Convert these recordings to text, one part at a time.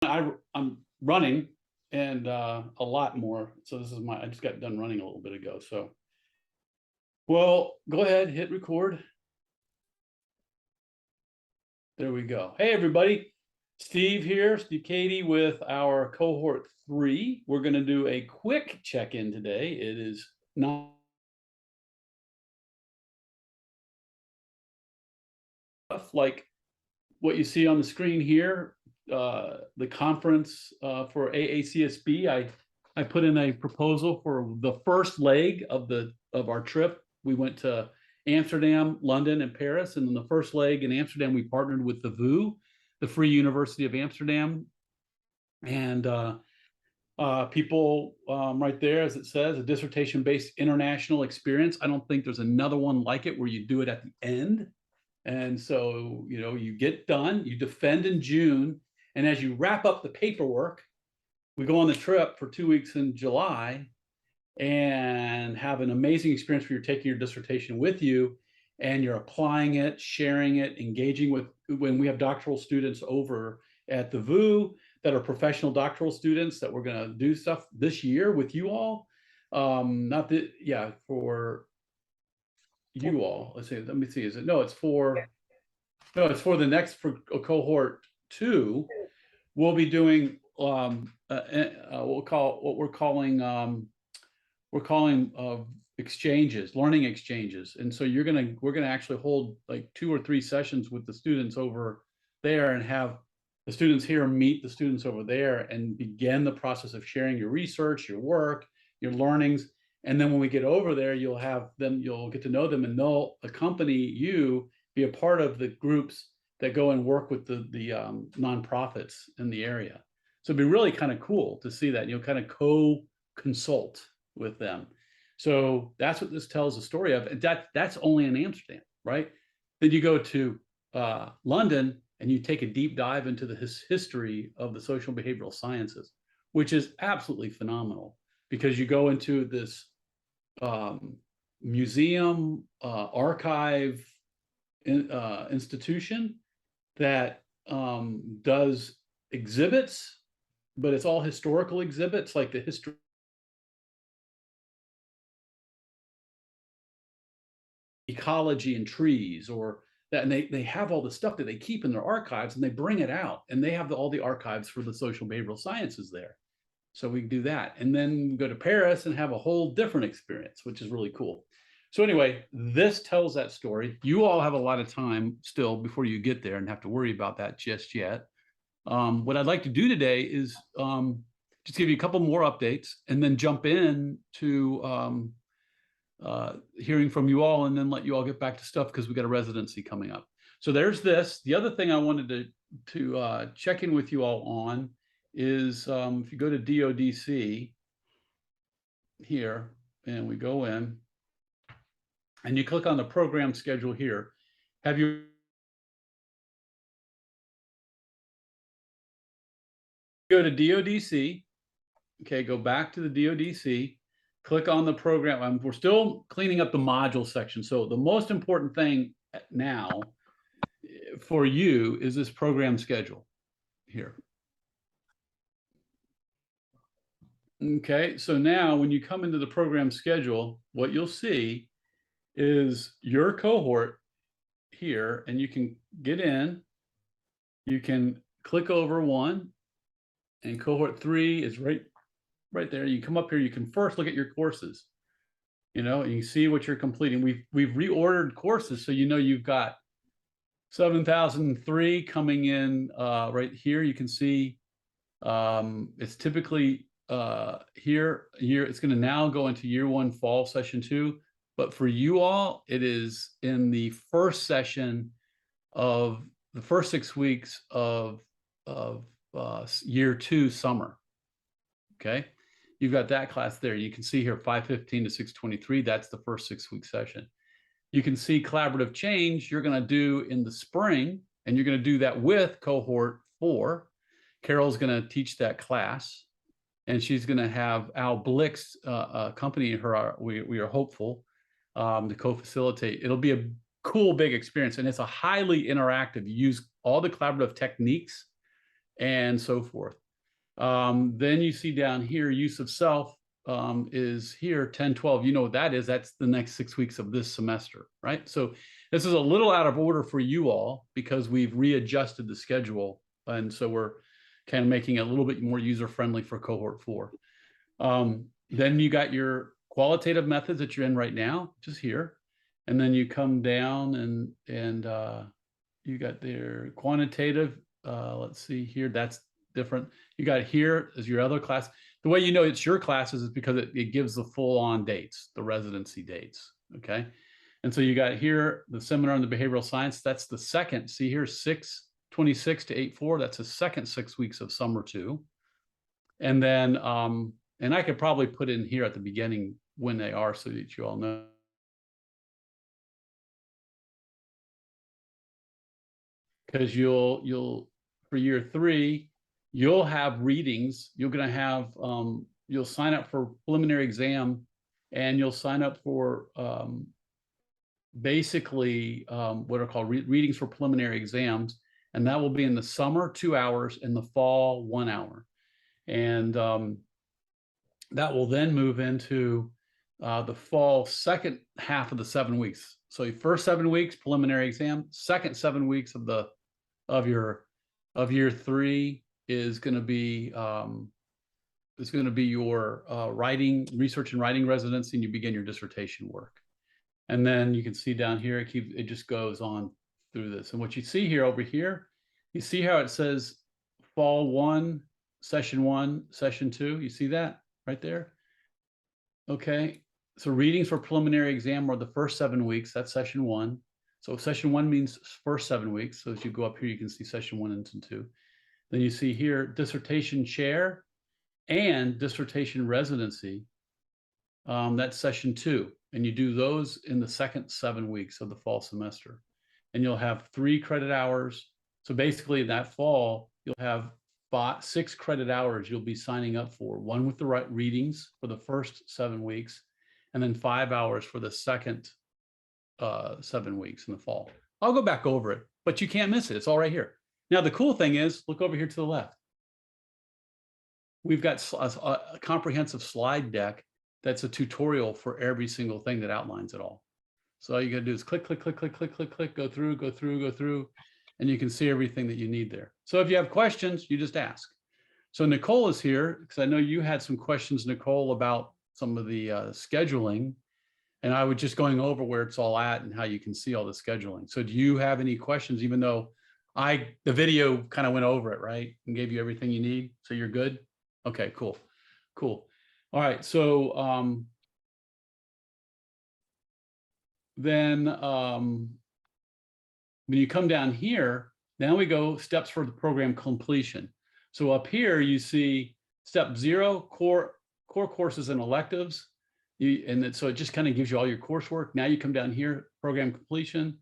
I'm running and a lot more. So this is I just got done running a little bit ago. So, well, go ahead, hit record. There we go. Hey, everybody. Steve here, Steve Cady with our cohort 3. We're going to do a quick check-in today. It is not like what you see on the screen here. The conference for AACSB, I put in a proposal for the first leg of our trip. We went to Amsterdam, London, and Paris, and then the first leg in Amsterdam, we partnered with the VU, the Free University of Amsterdam, and people right there, as it says, a dissertation-based international experience. I don't think there's another one like it where you do it at the end. And so, you get done, you defend in June, and as you wrap up the paperwork, we go on the trip for 2 weeks in July and have an amazing experience where you're taking your dissertation with you and you're applying it, sharing it, engaging with, when we have doctoral students over at the VU that are professional doctoral students that we're going to do stuff this year with you all. For you all. Let me see. It's for the next, for cohort 2. We'll be doing we're calling exchanges, learning exchanges. And so we're gonna actually hold like 2 or 3 sessions with the students over there and have the students here meet the students over there and begin the process of sharing your research, your work, your learnings. And then when we get over there, you'll get to know them, and they'll accompany you, be a part of the groups that go and work with the nonprofits in the area. So it'd be really kind of cool to see that, kind of co-consult with them. So that's what this tells the story of. And that's only in Amsterdam, right? Then you go to London and you take a deep dive into the history of the social behavioral sciences, which is absolutely phenomenal, because you go into this museum, archive institution that does exhibits, but it's all historical exhibits, like the history, ecology and trees, or that, and they have all the stuff that they keep in their archives, and they bring it out, and they have all the archives for the social behavioral sciences there. So we can do that, and then go to Paris and have a whole different experience, which is really cool. So anyway, this tells that story. You all have a lot of time still before you get there and have to worry about that just yet. What I'd like to do today is just give you a couple more updates and then jump in to hearing from you all, and then let you all get back to stuff, because we got a residency coming up. So there's this. The other thing I wanted to check in with you all on is if you go to DODC here, and we go in and you click on the program schedule here, have you go to DODC, okay, go back to the DODC, click on the program. We're still cleaning up the module section. So the most important thing now for you is this program schedule here. Okay, so now when you come into the program schedule, what you'll see is your cohort here, and you can get in, you can click over one, and cohort 3 is right there. You come up here, you can first look at your courses, and you see what you're completing. We've reordered courses, so you've got 7003 coming in right here. You can see it's typically here it's going to now go into year 1 fall session 2, but for you all, it is in the first session of the first 6 weeks of year 2 summer. Okay, you've got that class there. You can see here 515 to 623. That's the first 6-week session. You can see collaborative change you're going to do in the spring, and you're going to do that with cohort 4. Carol's going to teach that class, and she's going to have Al Blix accompany her. We are hopeful to co-facilitate. It'll be a cool, big experience, and it's a highly interactive. You use all the collaborative techniques and so forth. Then you see down here, use of self is here, 10, 12. You know what that is? That's the next 6 weeks of this semester, right? So this is a little out of order for you all because we've readjusted the schedule. And so we're kind of making it a little bit more user-friendly for cohort 4. Then you got your qualitative methods that you're in right now, which is here. And then you come down and you got their quantitative. Let's see here, that's different. You got here as your other class. The way you know it's your classes is because it gives the full-on dates, the residency dates, okay? And so you got here the seminar on the behavioral science. That's the second. See here, 6/26 to 8/4. That's the second 6 weeks of summer 2. And then, and I could probably put in here at the beginning when they are so that you all know. Because you'll for year 3, you'll have readings. You're going to have you'll sign up for preliminary exam, and you'll sign up for basically what are called readings for preliminary exams, and that will be in the summer 2 hours, in the fall 1 hour, and that will then move into the fall second half of the 7 weeks. So your first 7 weeks preliminary exam, second 7 weeks of year 3 is going to be your research and writing residency, and you begin your dissertation work. And then you can see down here, it just goes on through this. And what you see here over here, you see how it says fall 1, session 1, session 2. You see that right there? Okay. So readings for preliminary exam are the first 7 weeks. That's session 1. So session 1 means first 7 weeks. So as you go up here, you can see session 1 and 2. Then you see here dissertation chair and dissertation residency. That's session 2. And you do those in the second 7 weeks of the fall semester. And you'll have 3 credit hours. So basically that fall, you'll have 6 credit hours you'll be signing up for. 1 with the readings for the first 7 weeks, and then 5 hours for the second 7 weeks in the fall. I'll go back over it, but you can't miss it. It's all right here. Now, the cool thing is, look over here to the left. We've got a comprehensive slide deck that's a tutorial for every single thing that outlines it all. So all you got to do is click, click, click, click, click, click, click, go through, and you can see everything that you need there. So if you have questions, you just ask. So Nicole is here because I know you had some questions, Nicole, about some of the scheduling. And I was just going over where it's all at and how you can see all the scheduling. So do you have any questions, even though the video kind of went over it, right? And gave you everything you need. So you're good? Okay, cool. Cool. All right. So then when you come down here, now we go steps for the program completion. So up here, you see step 0, core courses and electives. So it just kind of gives you all your coursework. Now you come down here, program completion,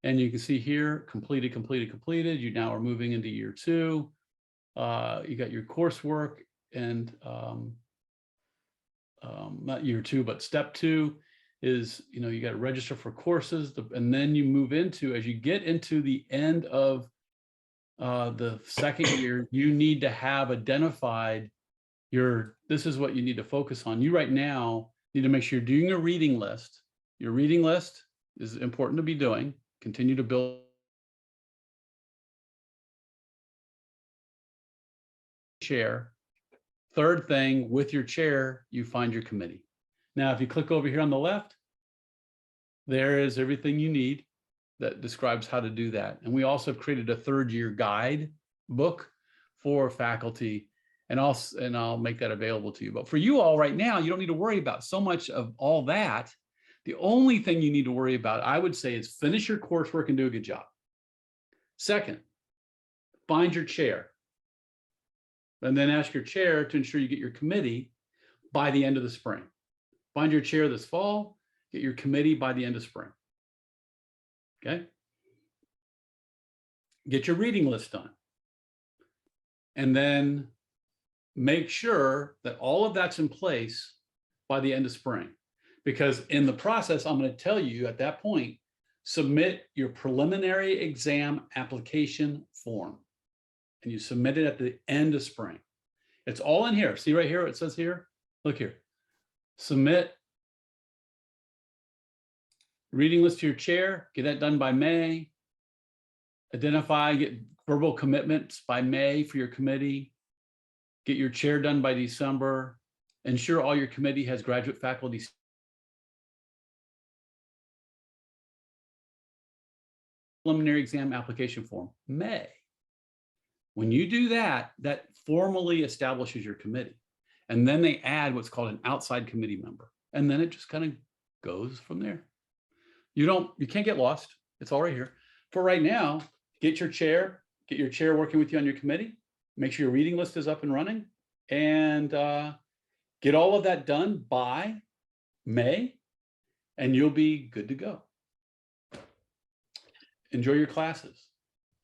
and you can see here, completed, completed, completed. You now are moving into year 2. You got your coursework, and not year 2, but step 2 is, you got to register for courses, and then you move into, as you get into the end of the second year, you need to have identified this is what you need to focus on. You right now need to make sure you're doing a reading list. Your reading list is important to be doing. Continue to build chair. Third thing, with your chair, you find your committee. Now, if you click over here on the left, there is everything you need that describes how to do that. And we also have created a 3rd year guide book for faculty, and I'll make that available to you. But for you all right now, you don't need to worry about so much of all that. The only thing you need to worry about, I would say, is finish your coursework and do a good job. Second, find your chair. And then ask your chair to ensure you get your committee by the end of the spring. Find your chair this fall, get your committee by the end of spring. Okay? Get your reading list done. And then make sure that all of that's in place by the end of spring. Because in the process, I'm going to tell you at that point, submit your preliminary exam application form. and you submit it at the end of spring. It's all in here. See right here, it says here, look here, submit reading list to your chair, get that done by May. Identify, get verbal commitments by May for your committee. Get your chair done by December. Ensure all your committee has graduate faculty preliminary exam application form, May. When you do that, that formally establishes your committee. And then they add what's called an outside committee member. And then it just kind of goes from there. You can't get lost. It's all right here. For right now, get your chair working with you on your committee. Make sure your reading list is up and running, and get all of that done by May, and you'll be good to go. Enjoy your classes.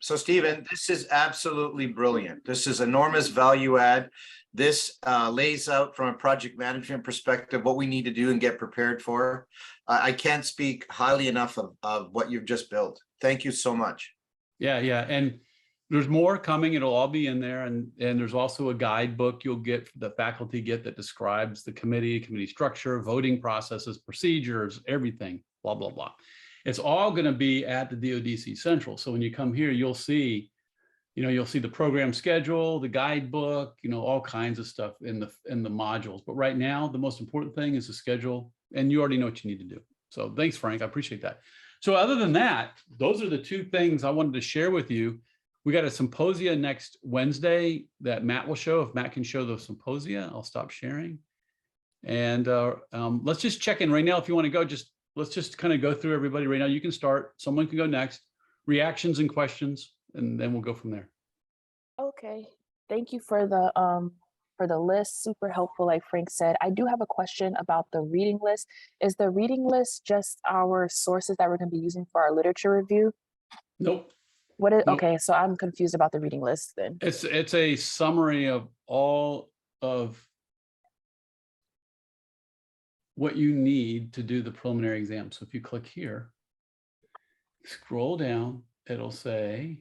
So Stephen, this is absolutely brilliant. This is enormous value add. This lays out from a project management perspective what we need to do and get prepared for. I can't speak highly enough of what you've just built. Thank you so much. Yeah. And there's more coming. It'll all be in there. And there's also a guidebook you'll get, the faculty get, that describes the committee structure, voting processes, procedures, everything, blah, blah, blah. It's all going to be at the DODC Central. So when you come here, you'll see the program schedule, the guidebook, all kinds of stuff in the modules. But right now, the most important thing is the schedule, and you already know what you need to do. So thanks, Frank. I appreciate that. So other than that, those are the two things I wanted to share with you. We got a symposia next Wednesday that Matt will show. If Matt can show the symposia, I'll stop sharing. And let's just check in right now. If you want to go, let's just kind of go through everybody right now. You can start. Someone can go next. Reactions and questions, and then we'll go from there. Okay. Thank you for the list. Super helpful, like Frank said. I do have a question about the reading list. Is the reading list just our sources that we're going to be using for our literature review? Nope. Nope. Okay, so I'm confused about the reading list then. It's a summary of all of what you need to do the preliminary exam. So if you click here, scroll down, it'll say,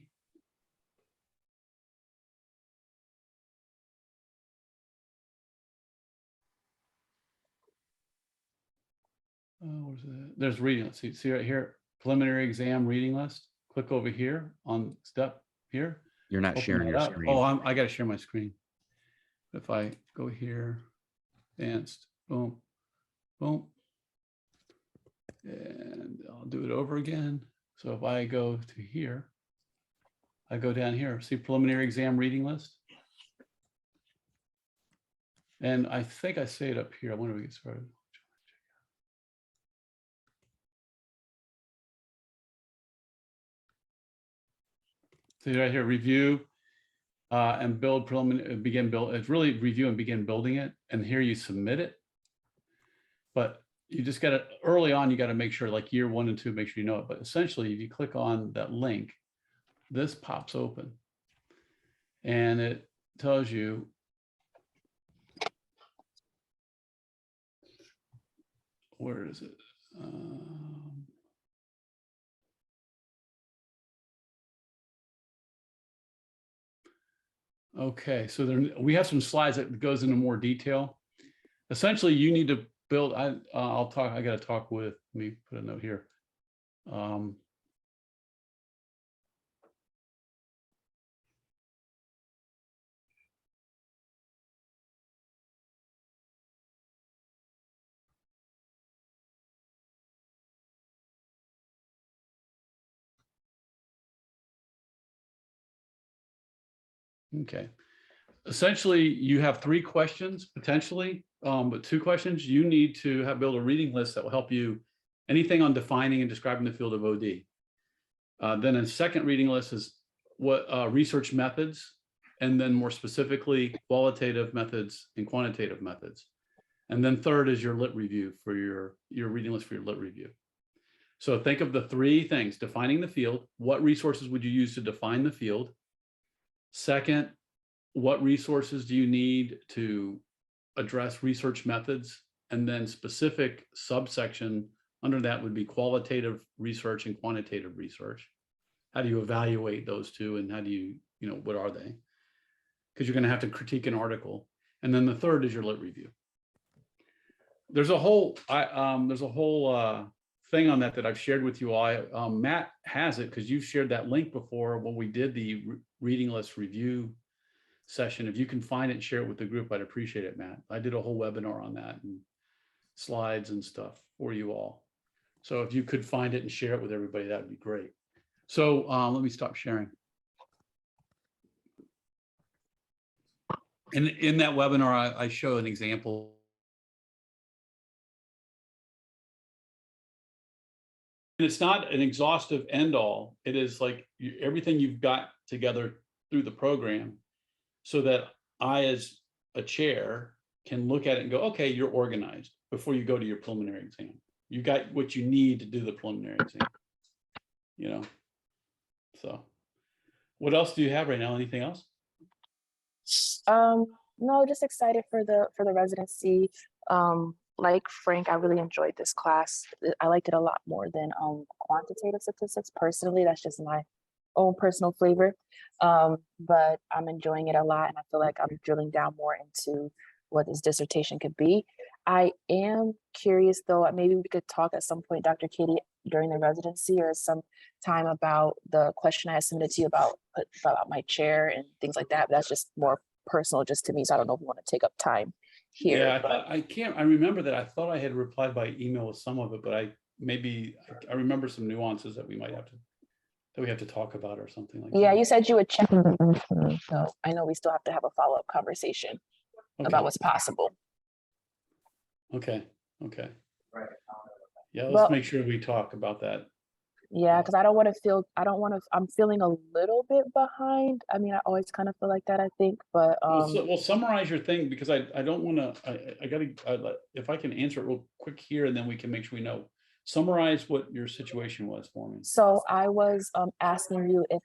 where's that? There's reading list. See right here, preliminary exam reading list. Click over here on step here. You're not sharing your screen. Oh, I got to share my screen. If I go here, advanced, boom, boom, and I'll do it over again. So if I go to here, I go down here, see preliminary exam reading list. And I think I say it up here. I wonder if we get started. See right here, review and build preliminary, begin build. It's really review and begin building it. And here you submit it. But you just got to, early on, you got to make sure, like year 1 and 2, make sure you know it. But essentially, if you click on that link, this pops open. And it tells you where is it? Okay, so we have some slides that goes into more detail. Essentially, you need to build. I got to talk with. Let me put a note here. Okay. Essentially, you have 3 questions potentially, but 2 questions. You need to build a reading list that will help you anything on defining and describing the field of OD. Then a second reading list is what research methods, and then more specifically qualitative methods and quantitative methods. And then third is your lit review for your reading list for your lit review. So think of the 3 things: defining the field. What resources would you use to define the field? Second, what resources do you need to address research methods? And then specific subsection under that would be qualitative research and quantitative research. How do you evaluate those 2, and how do you, what are they? because you're going to have to critique an article. And then the third is your lit review. There's a whole thing on that I've shared with you all. Matt has it because you've shared that link before when we did the reading list review session. If you can find it and share it with the group, I'd appreciate it, Matt. I did a whole webinar on that and slides and stuff for you all. So if you could find it and share it with everybody, that would be great. So let me stop sharing. And in that webinar, I show an example. And it's not an exhaustive end all. It is like everything you've got together through the program so that I, as a chair, can look at it and go, okay, you're organized before you go to your preliminary exam. You got what you need to do the preliminary exam, you know? So what else do you have right now? Anything else? No, just excited for the residency. Like Frank, I really enjoyed this class. I liked it a lot more than quantitative statistics. Personally, that's just my own personal flavor. But I'm enjoying it a lot, and I feel like I'm drilling down more into what this dissertation could be. I am curious, though, maybe we could talk at some point, Dr. Katie, during the residency or some time about the question I submitted to you about my chair and things like that. That's just more personal just to me, so I don't know if we want to take up time here. Yeah, I remember that. I thought I had replied by email with some of it, but I remember some nuances that we have to talk about or something like that. Yeah, you said you would check. So I know we still have to have a follow-up conversation about what's possible. Okay. Yeah, let's make sure we talk about that. Yeah, because I'm feeling a little bit behind. I mean, I always kind of feel like that, I think, but Well, summarize your thing, because I don't want to, I gotta, if I can answer it real quick here, and then we can make sure we know. Summarize what your situation was for me. So I was asking you if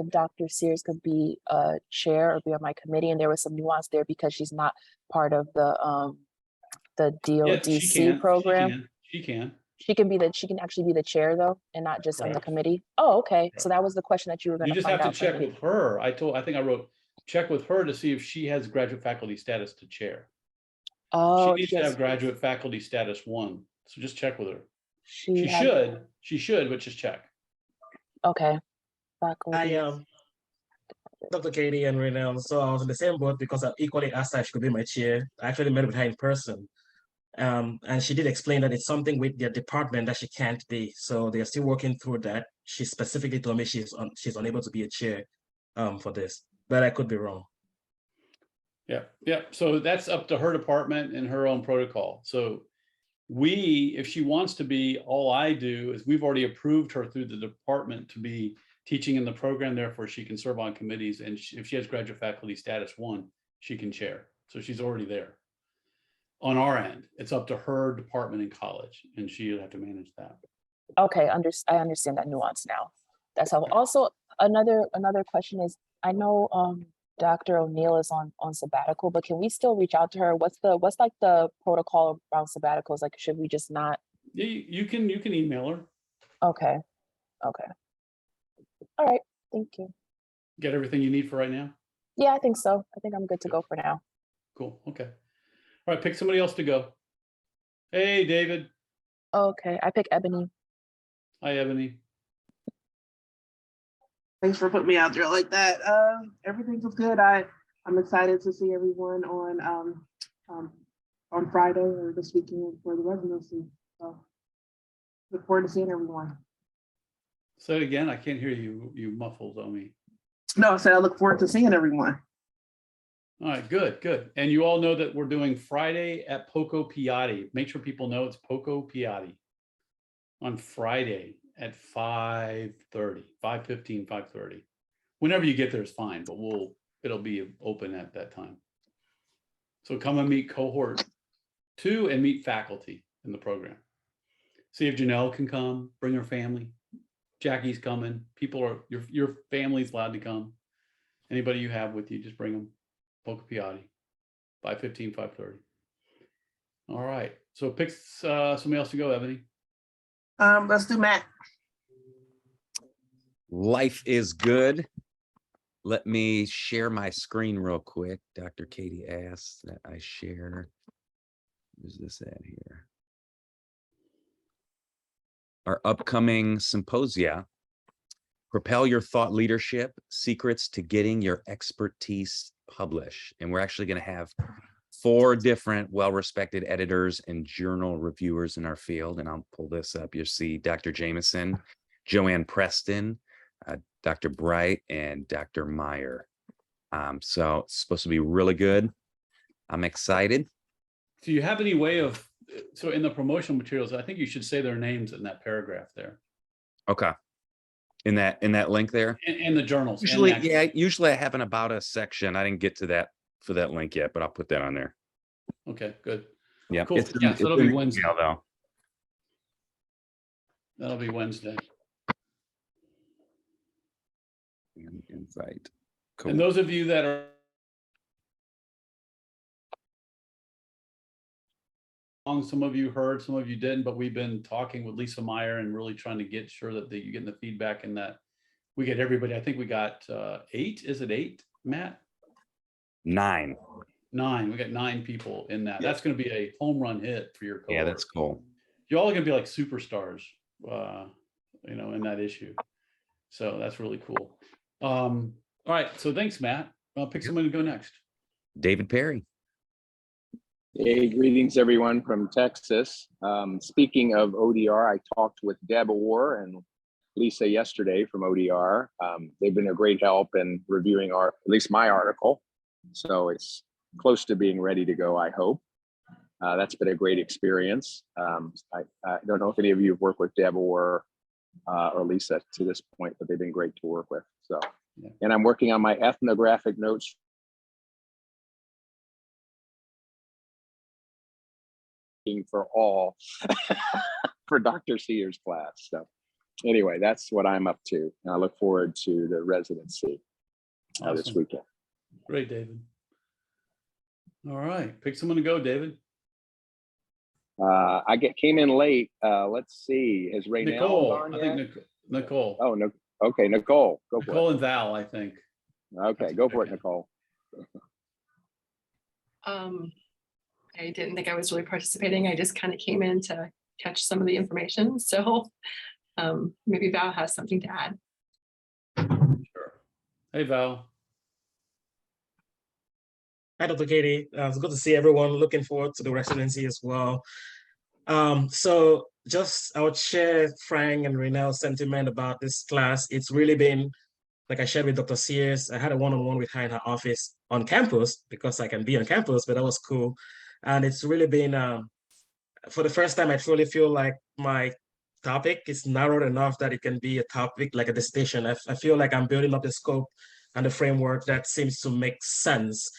Dr. Sears could be a chair or be on my committee, and there was some nuance there because she's not part of the DODC program. She can. She can actually be the chair though, and not just on the committee. Oh, okay. So that was the question that you were going to find out. You just have to check with her. I think I wrote check with her to see if she has graduate faculty status to chair. Oh, she needs to have graduate faculty status 1. So just check with her. She should, but just check. Okay. Faculty. Dr. Katie and Renel, so I was in the same boat because I equally asked her if she could be my chair. I actually met with her in person. And she did explain that it's something with their department that she can't be. So they're still working through that. She specifically told me she's unable to be a chair for this, but I could be wrong. Yeah. So that's up to her department and her own protocol. So if she wants to be, all I do is we've already approved her through the department to be teaching in the program. Therefore, she can serve on committees. And if she has graduate faculty status 1, she can chair. So she's already there. On our end, it's up to her department in college, and she'll have to manage that. Okay, I understand that nuance now. That's how. Also, another question is, I know Dr. O'Neill is on sabbatical, but can we still reach out to her? What's like the protocol around sabbaticals? Like, should we just not? Yeah, you can email her. Okay. All right. Thank you. Get everything you need for right now? Yeah, I think so. I think I'm good to go for now. Cool. Okay. All right, pick somebody else to go. Hey, David. Okay, I pick Ebony. Hi, Ebony. Thanks for putting me out there like that. Everything was good. I'm excited to see everyone on Friday or this weekend for the residency. So look forward to seeing everyone. Say it again. I can't hear you. You muffled on me. No, I said I look forward to seeing everyone. All right, good. And you all know that we're doing Friday at Poco Piatti. Make sure people know it's Poco Piatti on Friday at 5:30, 5:15, 5:30. Whenever you get there is fine, but it'll be open at that time. So come and meet Cohort 2 and meet faculty in the program. See if Janelle can come, bring her family. Jackie's coming. Your family's allowed to come. Anybody you have with you, just bring them. Poco Piatti, 5:15, 5:30. All right. So pick somebody else to go, Ebony. Let's do Matt. Life is good. Let me share my screen real quick. Dr. Katie asked that I share. Where's this at here? Our upcoming symposia, Propel Your Thought Leadership, Secrets to Getting Your Expertise Published. And we're actually going to have 4 different well-respected editors and journal reviewers in our field. And I'll pull this up. You'll see Dr. Jameson, Joanne Preston, Dr. Bright, and Dr. Meyer. So it's supposed to be really good. I'm excited. Do you have any way of, so in the promotional materials, I think you should say their names in that paragraph there. Okay. In that link there. In the journals. and Usually, the actual- yeah, usually I have an about us section. I didn't get to that for that link yet, but I'll put that on there. Okay, good. Yeah. Cool. It's in- Yeah, so it's it'll in be the Wednesday. email, though. That'll be Wednesday. Invite. And those of you that are some of you heard, some of you didn't, but we've been talking with Lisa Meyer and really trying to get sure that you get the feedback and that we get everybody. I think we got 8. Is it 8, Matt? 9. 9. We got 9 people in that. Yeah. That's going to be a home run hit for your cohort. Yeah, that's cool. You all are going to be like superstars, in that issue. So that's really cool. All right. So thanks, Matt. I'll pick someone to go next. David Perry. Hey, greetings everyone from Texas. Speaking of ODR, I talked with Deb Orr and Lisa yesterday from ODR. They've been a great help in reviewing at least my article. So it's close to being ready to go, I hope. That's been a great experience. I don't know if any of you have worked with Deb or Lisa to this point, but they've been great to work with. So, Yeah. And I'm working on my ethnographic notes for all for Dr. Sears' class. So anyway, that's what I'm up to. And I look forward to the residency this Awesome. weekend. Great, David. All right. Pick someone to go, David. Came in late. Let's see. Is Raynell Nicole. gone I yet? think Nicole. Oh, no. Okay, Nicole. Go for Nicole and Val, I think. it. Okay, go for it, Nicole. I didn't think I was really participating. I just kind of came in to catch some of the information. So maybe Val has something to add. Sure. Hey, Val. Hi, Dr. Katie. It's good to see everyone. Looking forward to the residency as well. So just I would share Frank and Raynell's sentiment about this class. It's really been, like I shared with Dr. Sears, I had a one-on-one with her in her office on campus because I can be on campus, but that was cool. And it's really been, for the first time, I truly feel like my topic is narrowed enough that it can be a topic like a dissertation. I feel like I'm building up the scope and the framework that seems to make sense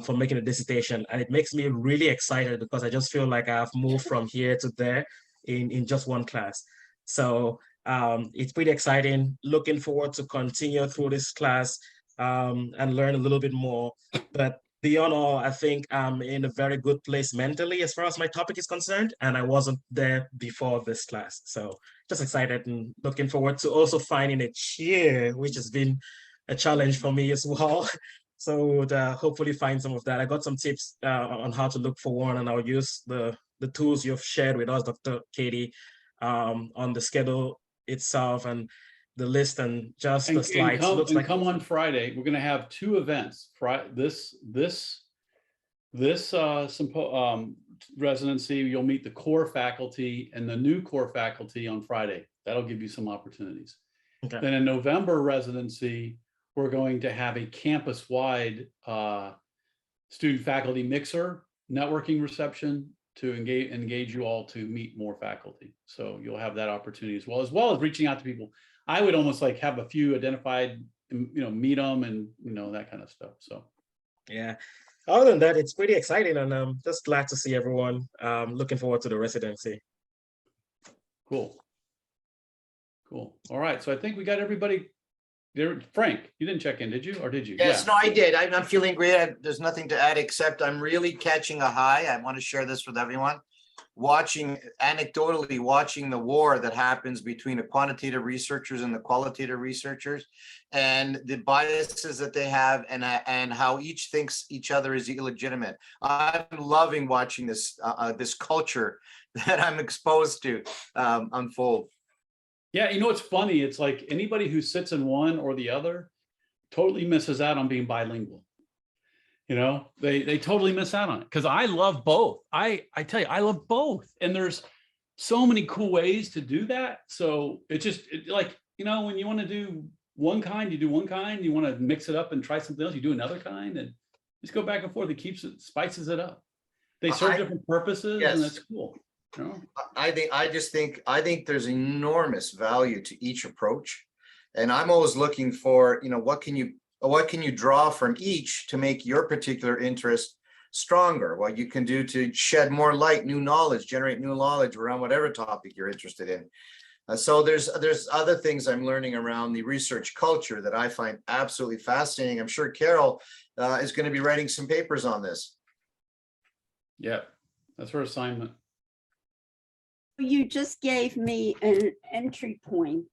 for making a dissertation. And it makes me really excited because I just feel like I've moved from here to there in just one class. So it's pretty exciting. Looking forward to continue through this class and learn a little bit more. But beyond all, I think I'm in a very good place mentally as far as my topic is concerned, and I wasn't there before this class. So just excited and looking forward to also finding a chair, which has been a challenge for me as well. So hopefully find some of that. I got some tips on how to look for one, and I'll use the tools you've shared with us, Dr. Katie, on the schedule itself and the list and just the slides. Come on Friday. We're going to have 2 events. This residency, you'll meet the core faculty and the new core faculty on Friday. That'll give you some opportunities. Okay. Then in November residency, we're going to have a campus-wide student faculty mixer networking reception to engage you all to meet more faculty. So you'll have that opportunity as well as reaching out to people. I would almost like have a few identified, meet them and, that kind of stuff. So. Yeah. Other than that, it's pretty exciting, and I'm just glad to see everyone. Looking forward to the residency. Cool. All right. So I think we got everybody there. Frank, you didn't check in, did you? Or did you? Yes, Yeah. no, I did. I'm feeling great. There's nothing to add except I'm really catching a high. I want to share this with everyone. anecdotally watching the war that happens between the quantitative researchers and the qualitative researchers, and the biases that they have, and how each thinks each other is illegitimate. I'm loving watching this this culture that I'm exposed to unfold. Yeah, you know, it's funny. It's like anybody who sits in one or the other totally misses out on being bilingual. You know, they totally miss out on it, because I love both. I tell you, I love both. And there's so many cool ways to do that. So it's just like, you know, when you want to do one kind, you do one kind. You want to mix it up and try something else, you do another kind, and just go back and forth. It spices it up. They serve different purposes, and that's cool. You know? I think there's enormous value to each approach. And I'm always looking for, you know, what can you draw from each to make your particular interest stronger? What you can do to shed more light, new knowledge, generate new knowledge around whatever topic you're interested in. So there's other things I'm learning around the research culture that I find absolutely fascinating. I'm sure Carol is going to be writing some papers on this. Yeah, that's her assignment. You just gave me an entry point.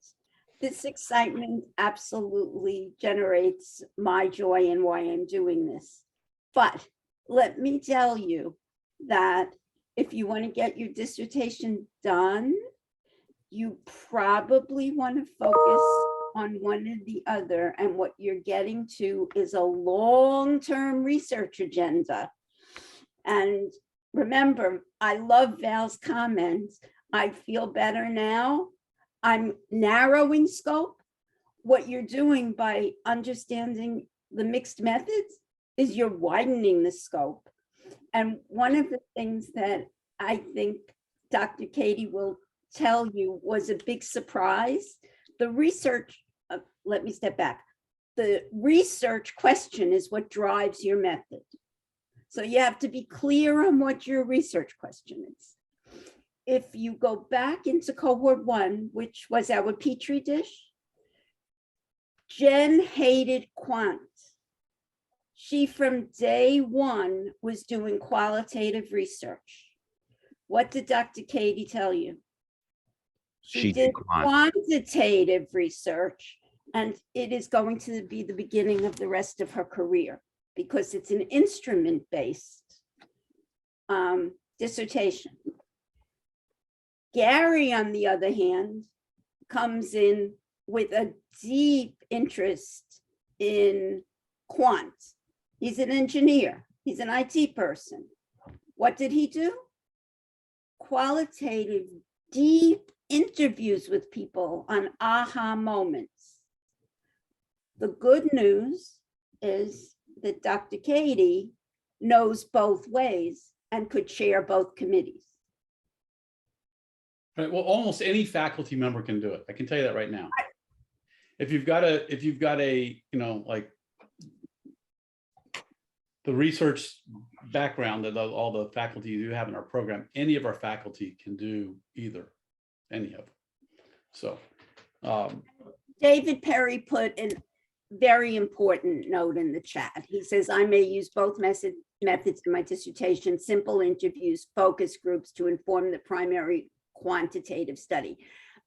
This excitement absolutely generates my joy and why I'm doing this. But let me tell you that if you want to get your dissertation done, you probably want to focus on one or the other. And what you're getting to is a long-term research agenda. And remember, I love Val's comments. I feel better now. I'm narrowing scope. What you're doing by understanding the mixed methods is you're widening the scope. And one of the things that I think Dr. Katie will tell you was a big surprise. The research, let me step back. The research question is what drives your method. So you have to be clear on what your research question is. If you go back into cohort 1, which was our Petri dish, Jen hated quant. She from day one was doing qualitative research. What did Dr. Katie tell you? She did quantitative research, and it is going to be the beginning of the rest of her career because it's an instrument-based dissertation. Gary, on the other hand, comes in with a deep interest in quant. He's an engineer. He's an IT person. What did he do? Qualitative, deep interviews with people on aha moments. The good news is that Dr. Katie knows both ways and could chair both committees. Right. Well, almost any faculty member can do it. I can tell you that right now. If you've got a, you know, like the research background that all the faculty do have in our program, any of our faculty can do either, any of them. So David Perry put a very important note in the chat. He says, I may use both methods in my dissertation, simple interviews, focus groups to inform the primary quantitative study.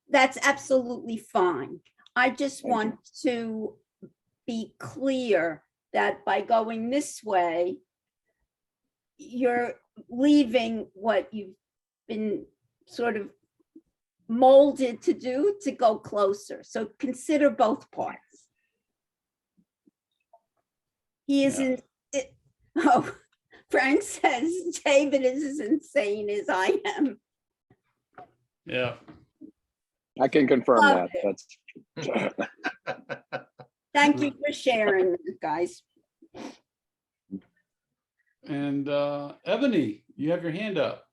That's absolutely fine. I just want to be clear that by going this way, you're leaving what you've been sort of molded to do to go closer. So consider both parts. He isn't, oh, Frank says David is as insane as I am. yeah. I can confirm Love that. That's Thank you for sharing, guys. And Ebony, you have your hand up.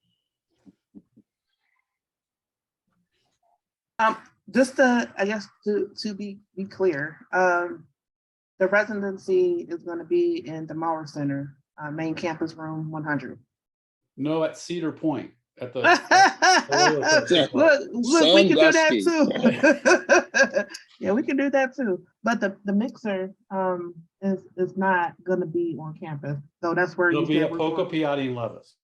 Just to, I guess, to be clear, the residency is going to be in the Maurer Center, main campus room 100. No, at Cedar Point. At the look, we can do that too. Yeah, we can do that too. But the mixer is not going to be on campus, so that's where It'll you be said at we're Poco going. Piatti and Levis.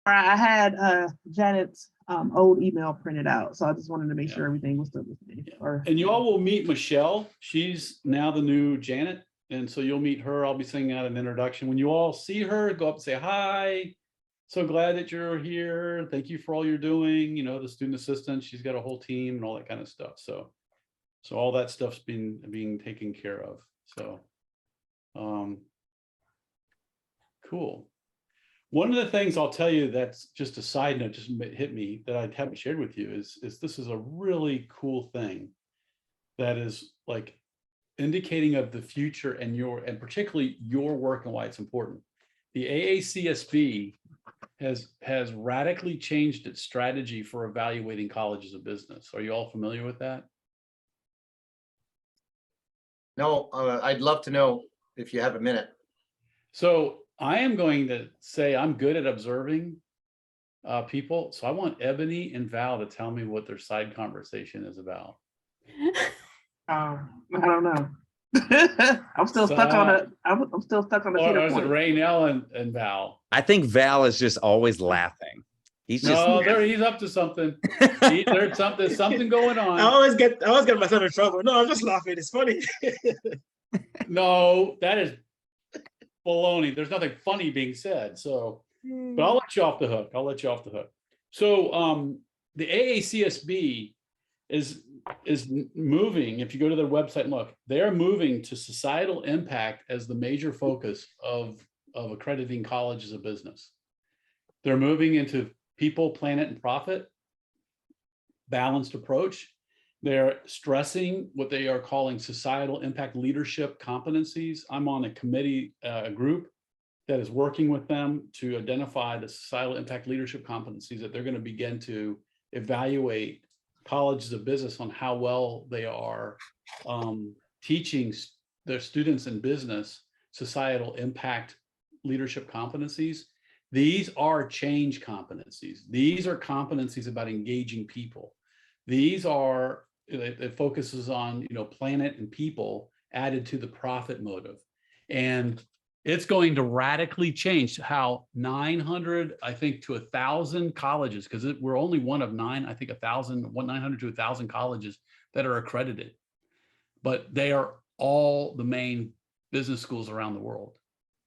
I had Janet's old email printed out, so I just wanted to make Yeah. sure everything was still the same. Or, And you all will meet Michelle. She's now the new Janet. And so you'll meet her. I'll be sending out an introduction. When you all see her, go up and say, hi. So glad that you're here. Thank you for all you're doing. You know, the student assistant, she's got a whole team and all that kind of stuff. So all that stuff's being taken care of. So, cool. One of the things I'll tell you that's just a side note, just hit me that I haven't shared with you is this is a really cool thing that is like indicating of the future and particularly your work and why it's important. The AACSB has radically changed its strategy for evaluating colleges of business. Are you all familiar with that? No, I'd love to know if you have a minute. So I am going to say I'm good at observing people. So I want Ebony and Val to tell me what their side conversation is about. I don't know. I'm still stuck on it. I'm still stuck on the Or Cedar is it Point. Raynell and Val? I think Val is just always laughing. He's just No, he's up to something. There's something going I on. always get myself in trouble. No, I'm just laughing. It's funny. No, that is baloney. There's nothing funny being said. So, but I'll let you off the hook. So, the AACSB is moving. If you go to their website and look, they're moving to societal impact as the major focus of accrediting colleges of business. They're moving into people, planet, and profit, balanced approach. They're stressing what they are calling societal impact leadership competencies. I'm on a committee, group that is working with them to identify the societal impact leadership competencies that they're going to begin to evaluate colleges of business on how well they are teaching their students in business societal impact leadership competencies. These are change competencies. These are competencies about engaging people. These are, it focuses on, planet and people added to the profit motive. And it's going to radically change how 900, I think, to 1,000 colleges, because we're only one of 9, I think 900 to 1,000 colleges that are accredited. But they are all the main business schools around the world.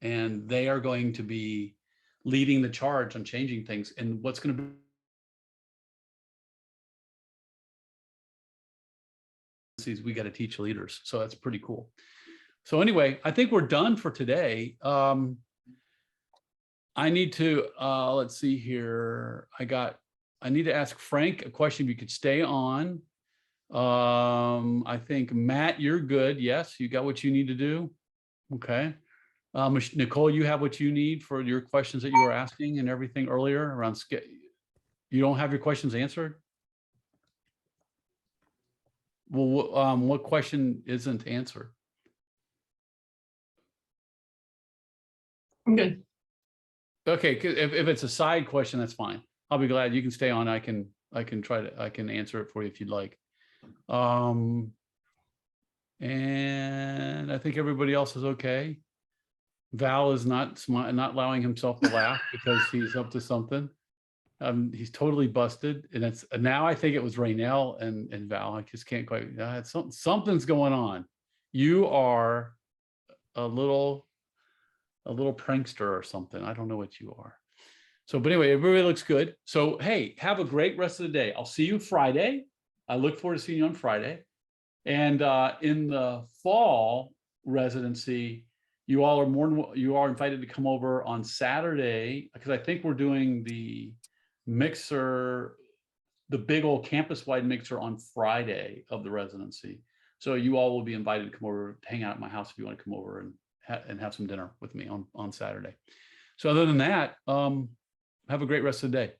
And they are going to be leading the charge on changing things. And what's going to be, we got to teach leaders. So that's pretty cool. So anyway, I think we're done for today. I need to, let's see here. I need to ask Frank a question. If you could stay on. I think Matt, you're good. Yes, you got what you need to do. Okay. Nicole, you have what you need for your questions that you were asking and everything earlier around. You don't have your questions answered? Well, what question isn't answered? I'm good. Okay, if it's a side question, that's fine. I'll be glad you can stay on. I can answer it for you if you'd like. And I think everybody else is okay. Val is not allowing himself to laugh because he's up to something. He's totally busted, and it's now I think it was Raynell and Val. I just can't quite. Something's going on. You are a little prankster or something. I don't know what you are. So, but anyway, everybody looks good. So, hey, have a great rest of the day. I'll see you Friday. I look forward to seeing you on Friday. And in the fall residency, you are invited to come over on Saturday, because I think we're doing the mixer, the big old campus-wide mixer on Friday of the residency. So you all will be invited to come over, hang out at my house if you want to come over and have some dinner with me on Saturday. So other than that, have a great rest of the day.